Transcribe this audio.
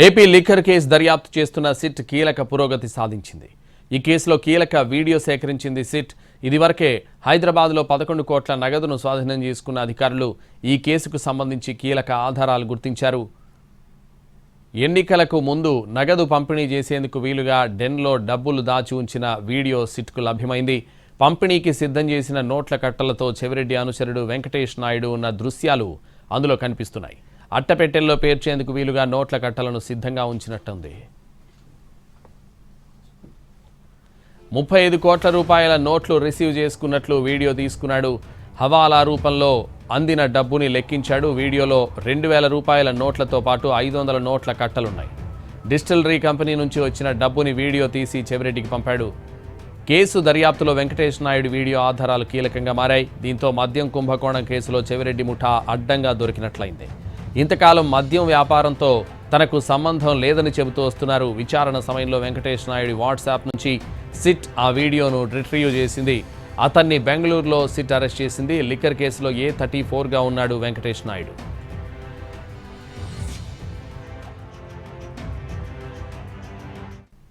AP liquor case దర్యాప్తు చేస్తున్న SIT కీలక పురోగతి సాధించింది. ఈ కేసులో కీలక వీడియో సేకరించింది సిట్. ఇదివరకే హైదరాబాద్లో 11 కోట్ల నగదును స్వాధీనం చేసుకున్న అధికారులు ఈ కేసుకు సంబంధించి కీలక ఆధారాలు గుర్తించారు. ఎన్నికలకు ముందు నగదు పంపిణీ చేసేందుకు వీలుగా డెన్లో డబ్బులు దాచి ఉంచిన వీడియో సిట్కు లభ్యమైంది. పంపిణీకి సిద్ధం చేసిన నోట్ల కట్టలతో చెవిరెడ్డి అనుచరుడు వెంకటేష్ నాయుడు ఉన్న దృశ్యాలు అందులో కనిపిస్తున్నాయి. అట్టపెట్టెల్లో పేర్చేందుకు వీలుగా నోట్ల కట్టలను సిద్ధంగా ఉంచినట్టుంది. 35 కోట్ల రూపాయల నోట్లు రిసీవ్ చేసుకున్నట్లు వీడియో తీసుకున్నాడు. హవాలా రూపంలో అందిన డబ్బుని లెక్కించాడు. వీడియోలో 2000 రూపాయల నోట్లతో పాటు 500 నోట్ల కట్టలున్నాయి. డిస్టిలరీ కంపెనీ నుంచి వచ్చిన డబ్బుని వీడియో తీసి చెవిరెడ్డికి పంపాడు. కేసు దర్యాప్తులో వెంకటేష్ నాయుడు వీడియో ఆధారాలు కీలకంగా మారాయి. దీంతో మద్యం కుంభకోణం కేసులో చెవిరెడ్డి ముఠా అడ్డంగా దొరికినట్లయింది. ఇంతకాలం మద్యం వ్యాపారంతో తనకు సంబంధం లేదని చెబుతూ వస్తున్నారు. విచారణ సమయంలో వెంకటేష్ నాయుడు వాట్సాప్ నుంచి సిట్ ఆ వీడియోను రిట్రీవ్ చేసింది. అతన్ని బెంగళూరులో సిట్ అరెస్ట్ చేసింది. లిక్కర్ కేసులో A34గా ఉన్నాడు వెంకటేష్ నాయుడు.